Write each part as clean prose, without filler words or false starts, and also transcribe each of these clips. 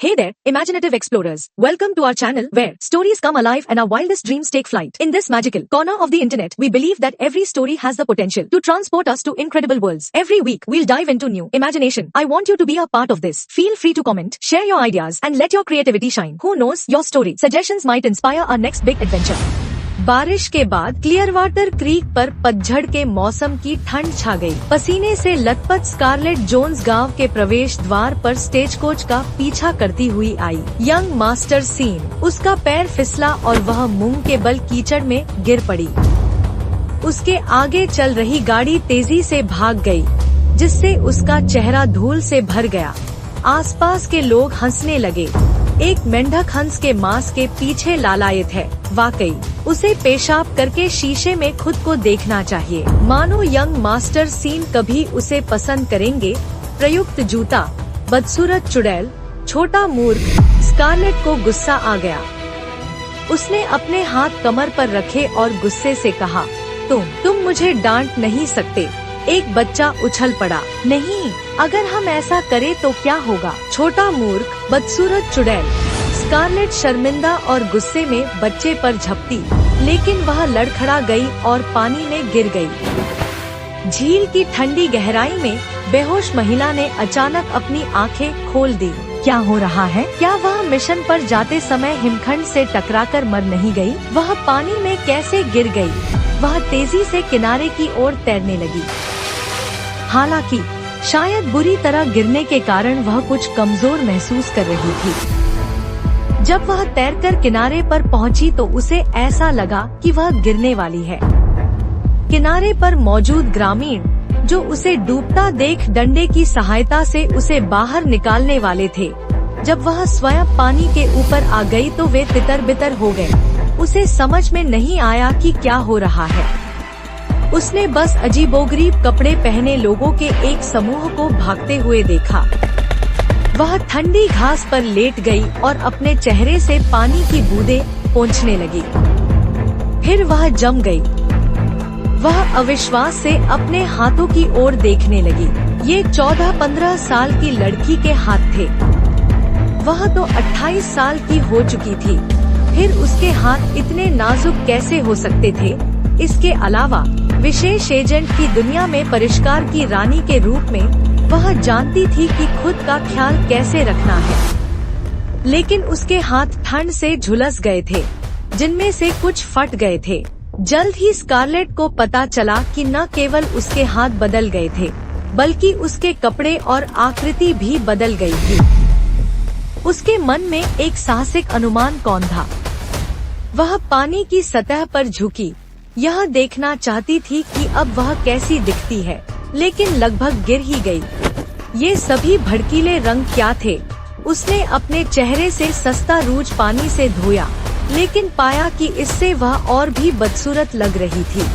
Hey there, imaginative explorers. Welcome to our channel where stories come alive and our wildest dreams take flight. In this magical corner of the internet, we believe that every story has the potential to transport us to incredible worlds. Every week, we'll dive into new imagination. I want you to be a part of this. Feel free to comment, share your ideas, and let your creativity shine. Who knows, your story suggestions might inspire our next big adventure. बारिश के बाद क्लियरवाटर creek पर पतझड़ के मौसम की ठंड छा गई। पसीने से लथपथ स्कारलेट जोन्स गांव के प्रवेश द्वार पर स्टेज कोच का पीछा करती हुई आई। यंग मास्टर सीन, उसका पैर फिसला और वह मुंह के बल कीचड़ में गिर पड़ी। उसके आगे चल रही गाड़ी तेजी से भाग गई, जिससे उसका चेहरा धूल से भर गया। आसपास के लोग हंसने लगे। एक मेंढक हंस के मांस के पीछे लालायित है। वाकई उसे पेशाब करके शीशे में खुद को देखना चाहिए। मानो यंग मास्टर सीन कभी उसे पसंद करेंगे। प्रयुक्त जूता, बदसूरत चुड़ैल, छोटा मूर्ख। स्कारलेट को गुस्सा आ गया। उसने अपने हाथ कमर पर रखे और गुस्से से कहा, तुम मुझे डांट नहीं सकते। एक बच्चा उछल पड़ा। नहीं, अगर हम ऐसा करें तो क्या होगा? छोटा मूर्ख, बदसूरत चुड़ैल। स्कारलेट शर्मिंदा और गुस्से में बच्चे पर झपटी, लेकिन वह लड़खड़ा गई और पानी में गिर गई। झील की ठंडी गहराई में बेहोश महिला ने अचानक अपनी आंखें खोल दी। क्या हो रहा है? क्या वह मिशन पर जाते समय हिमखंड से टकराकर मर नहीं गई? वह पानी में कैसे गिर गई? वह तेजी से किनारे की ओर तैरने लगी। हालांकि शायद बुरी तरह गिरने के कारण वह कुछ कमजोर महसूस कर रही थी। जब वह तैरकर किनारे पर पहुंची तो उसे ऐसा लगा कि वह गिरने वाली है। किनारे पर मौजूद ग्रामीण, जो उसे डूबता देख डंडे की सहायता से उसे बाहर निकालने वाले थे, जब वह स्वयं पानी के ऊपर आ गई तो वे तितर बितर हो गए। उसे समझ में नहीं आया कि क्या हो रहा है। उसने बस अजीबोगरीब कपड़े पहने लोगों के एक समूह को भागते हुए देखा। वह ठंडी घास पर लेट गई और अपने चेहरे से पानी की बूंदें पोंछने लगी। फिर वह जम गई। वह अविश्वास से अपने हाथों की ओर देखने लगी। ये 14-15 साल की लड़की के हाथ थे। वह तो 28 साल की हो चुकी थी। फिर उसके हाथ इतने नाजुक कैसे हो सकते थे? इसके अलावा विशेष एजेंट की दुनिया में परिष्कार की रानी के रूप में वह जानती थी कि खुद का ख्याल कैसे रखना है। लेकिन उसके हाथ ठंड से झुलस गए थे, जिनमें से कुछ फट गए थे। जल्द ही स्कारलेट को पता चला कि न केवल उसके हाथ बदल गए थे, बल्कि उसके कपड़े और आकृति भी बदल गई थी। उसके मन में एक साहसिक अनुमान कौन था। वह पानी की सतह पर झुकी, यह देखना चाहती थी कि अब वह कैसी दिखती है, लेकिन लगभग गिर ही गई। ये सभी भड़कीले रंग क्या थे? उसने अपने चेहरे से सस्ता रूज पानी से धोया, लेकिन पाया कि इससे वह और भी बदसूरत लग रही थी।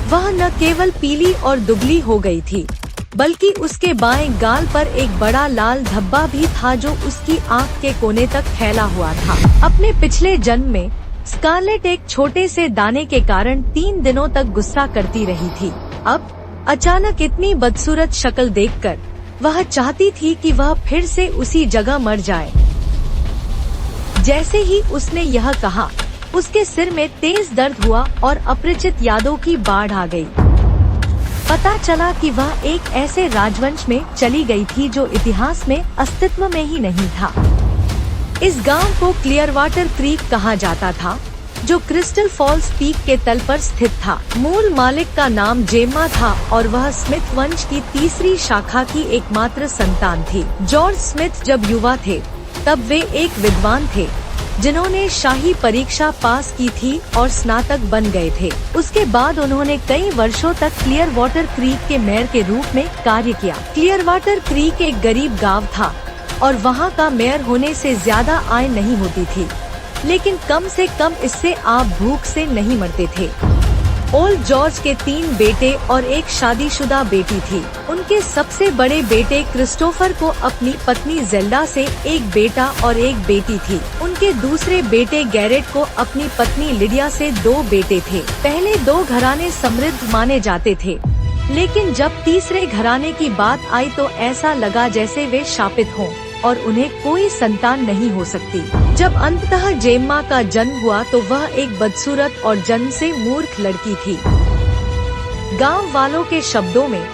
वह न केवल पीली और दुबली हो गई थी, बल्कि उसके बाएं गाल पर एक बड़ा लाल धब्बा भी था जो उसकी आंख के कोने तक फैला हुआ था। अपने पिछले जन्म में स्कारलेट एक छोटे से दाने के कारण 3 दिनों तक गुस्सा करती रही थी। अब अचानक इतनी बदसूरत शक्ल देखकर वह चाहती थी कि वह फिर से उसी जगह मर जाए। जैसे ही उसने यह कहा, उसके सिर में तेज दर्द हुआ और अपरिचित यादों की बाढ़ आ गई। पता चला कि वह एक ऐसे राजवंश में चली गई थी जो इतिहास में अस्तित्व में ही नहीं था। इस गांव को क्लियरवाटर क्रीक कहा जाता था, जो क्रिस्टल फॉल्स पीक के तल पर स्थित था। मूल मालिक का नाम जेम्मा था और वह स्मिथ वंश की तीसरी शाखा की एकमात्र संतान थी। जॉर्ज स्मिथ जब युवा थे, तब वे एक विद्वान थे, जिन्होंने शाही परीक्षा पास की थी और स्नातक बन गए थे। उसके बाद उन्होंने कई वर्षों तक क्लियरवाटर क्रीक के मेयर के रूप में कार्य किया। क्लियरवाटर क्रीक एक गरीब गांव था और वहाँ का मेयर होने से ज्यादा आय नहीं होती थी, लेकिन कम से कम इससे आप भूख से नहीं मरते थे। ओल्ड जॉर्ज के 3 बेटे और एक शादीशुदा बेटी थी। उनके सबसे बड़े बेटे क्रिस्टोफर को अपनी पत्नी जेल्डा से एक बेटा और एक बेटी थी। उनके दूसरे बेटे गैरेट को अपनी पत्नी लिडिया से 2 बेटे थे। पहले 2 घराने समृद्ध माने जाते थे, लेकिन जब तीसरे घराने की बात आई तो ऐसा लगा जैसे वे शापित हों। और उन्हें कोई संतान नहीं हो सकती। जब अंततः जेम्मा का जन्म हुआ तो वह एक बदसूरत और जन्म से मूर्ख लड़की थी। गांव वालों के शब्दों में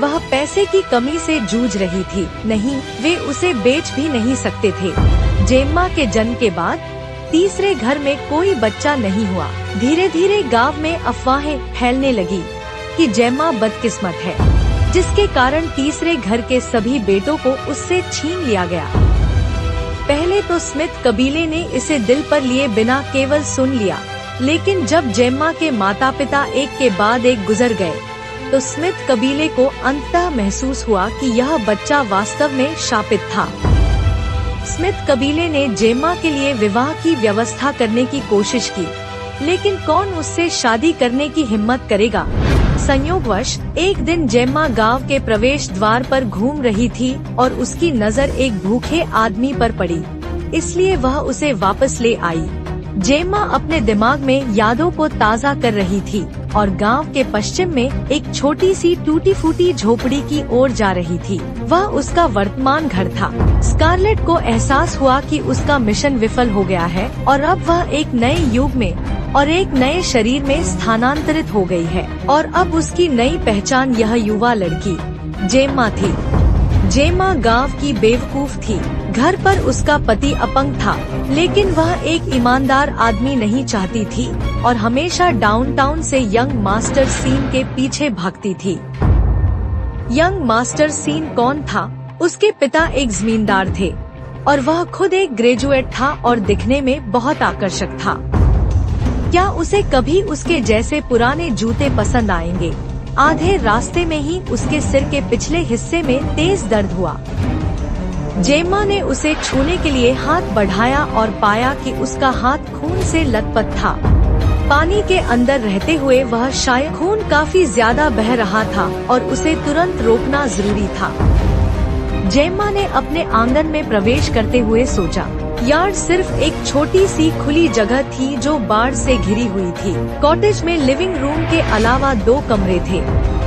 वह पैसे की कमी से जूझ रही थी। नहीं, वे उसे बेच भी नहीं सकते थे। जेम्मा के जन्म के बाद तीसरे घर में कोई बच्चा नहीं हुआ। धीरे धीरे गांव में अफवाहें फैलने लगी कि जेम्मा बदकिस्मत है, जिसके कारण तीसरे घर के सभी बेटों को उससे छीन लिया गया। पहले तो स्मिथ कबीले ने इसे दिल पर लिए बिना केवल सुन लिया, लेकिन जब जेम्मा के माता पिता एक के बाद एक गुजर गए तो स्मिथ कबीले को अंततः महसूस हुआ कि यह बच्चा वास्तव में शापित था। स्मिथ कबीले ने जेम्मा के लिए विवाह की व्यवस्था करने की कोशिश की, लेकिन कौन उससे शादी करने की हिम्मत करेगा। संयोगवश एक दिन जेम्मा गांव के प्रवेश द्वार पर घूम रही थी और उसकी नजर एक भूखे आदमी पर पड़ी, इसलिए वह उसे वापस ले आई। जेम्मा अपने दिमाग में यादों को ताज़ा कर रही थी और गांव के पश्चिम में एक छोटी सी टूटी फूटी झोपड़ी की ओर जा रही थी। वह उसका वर्तमान घर था। स्कारलेट को एहसास हुआ कि उसका मिशन विफल हो गया है और अब वह एक नए युग में और एक नए शरीर में स्थानांतरित हो गई है और अब उसकी नई पहचान यह युवा लड़की जेम्मा थी। जेम्मा गांव की बेवकूफ थी। घर पर उसका पति अपंग था, लेकिन वह एक ईमानदार आदमी नहीं चाहती थी और हमेशा डाउनटाउन से यंग मास्टर सीन के पीछे भागती थी। यंग मास्टर सीन कौन था? उसके पिता एक जमींदार थे और वह खुद एक ग्रेजुएट था और दिखने में बहुत आकर्षक था। क्या उसे कभी उसके जैसे पुराने जूते पसंद आएंगे? आधे रास्ते में ही उसके सिर के पिछले हिस्से में तेज दर्द हुआ। जेम्मा ने उसे छूने के लिए हाथ बढ़ाया और पाया कि उसका हाथ खून से लथपथ था। पानी के अंदर रहते हुए वह शायद खून काफी ज्यादा बह रहा था और उसे तुरंत रोकना जरूरी था। जेम्मा ने अपने आंगन में प्रवेश करते हुए सोचा, यार्ड सिर्फ एक छोटी सी खुली जगह थी जो बाढ़ से घिरी हुई थी। कॉटेज में लिविंग रूम के अलावा 2 कमरे थे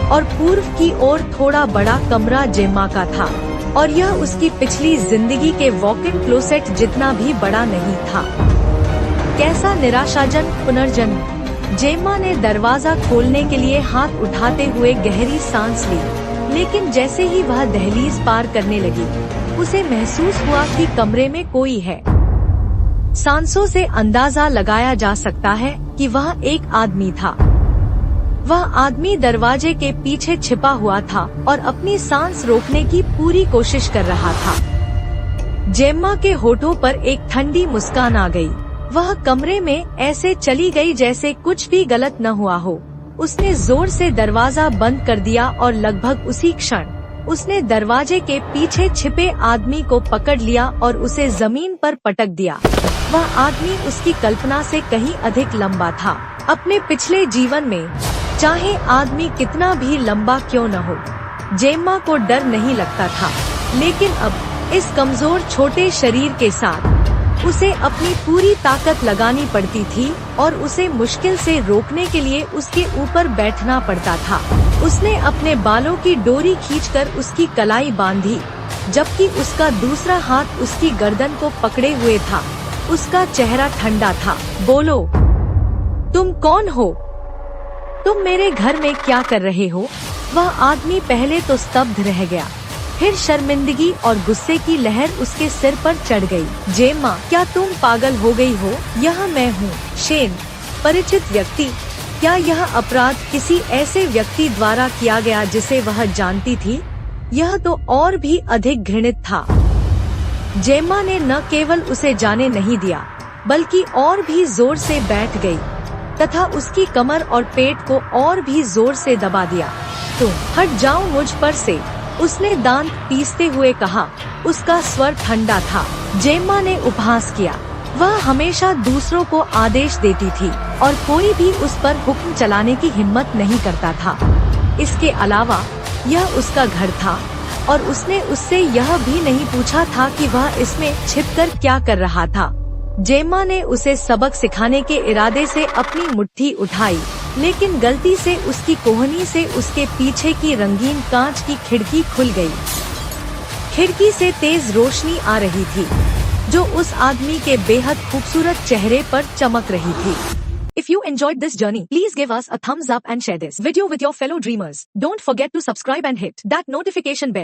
और पूर्व की ओर थोड़ा बड़ा कमरा जेम्मा का था और यह उसकी पिछली जिंदगी के वॉक इन क्लोसेट जितना भी बड़ा नहीं था। कैसा निराशाजनक पुनर्जन्म। जेम्मा ने दरवाजा खोलने के लिए हाथ उठाते हुए गहरी सांस ली, लेकिन जैसे ही वह दहलीज पार करने लगी उसे महसूस हुआ कि कमरे में कोई है। सांसों से अंदाजा लगाया जा सकता है कि वह एक आदमी था। वह आदमी दरवाजे के पीछे छिपा हुआ था और अपनी सांस रोकने की पूरी कोशिश कर रहा था। जेम्मा के होठों पर एक ठंडी मुस्कान आ गई। वह कमरे में ऐसे चली गई जैसे कुछ भी गलत न हुआ हो। उसने जोर से दरवाजा बंद कर दिया और लगभग उसी क्षण उसने दरवाजे के पीछे छिपे आदमी को पकड़ लिया और उसे जमीन पर पटक दिया। वह आदमी उसकी कल्पना से कहीं अधिक लंबा था। अपने पिछले जीवन में चाहे आदमी कितना भी लंबा क्यों न हो, जेम्मा को डर नहीं लगता था, लेकिन अब इस कमजोर छोटे शरीर के साथ उसे अपनी पूरी ताकत लगानी पड़ती थी और उसे मुश्किल से रोकने के लिए उसके ऊपर बैठना पड़ता था। उसने अपने बालों की डोरी खींचकर उसकी कलाई बांधी, जबकि उसका दूसरा हाथ उसकी गर्दन को पकड़े हुए था। उसका चेहरा ठंडा था। बोलो, तुम कौन हो? तुम मेरे घर में क्या कर रहे हो? वह आदमी पहले तो स्तब्ध रह गया, फिर शर्मिंदगी और गुस्से की लहर उसके सिर पर चढ़ गई। जेम्मा, क्या तुम पागल हो गई हो? यह मैं हूँ, शेन। परिचित व्यक्ति। क्या यह अपराध किसी ऐसे व्यक्ति द्वारा किया गया जिसे वह जानती थी? यह तो और भी अधिक घृणित था। जेम्मा ने न केवल उसे जाने नहीं दिया, बल्कि और भी जोर से बैठ गई तथा उसकी कमर और पेट को और भी जोर से दबा दिया। तुम हट जाओ मुझ पर से, उसने दांत पीसते हुए कहा। उसका स्वर ठंडा था। जेम्मा ने उपहास किया। वह हमेशा दूसरों को आदेश देती थी और कोई भी उस पर हुक्म चलाने की हिम्मत नहीं करता था। इसके अलावा यह उसका घर था और उसने उससे यह भी नहीं पूछा था कि वह इसमें छिपकर क्या कर रहा था। जेम्मा ने उसे सबक सिखाने के इरादे से अपनी मुट्ठी उठाई, लेकिन गलती से उसकी कोहनी से उसके पीछे की रंगीन कांच की खिड़की खुल गई। खिड़की से तेज रोशनी आ रही थी, जो उस आदमी के बेहद खूबसूरत चेहरे पर चमक रही थी। If you enjoyed this journey, please give us a thumbs up and share this video with your fellow dreamers. Don't forget to subscribe and hit that notification bell.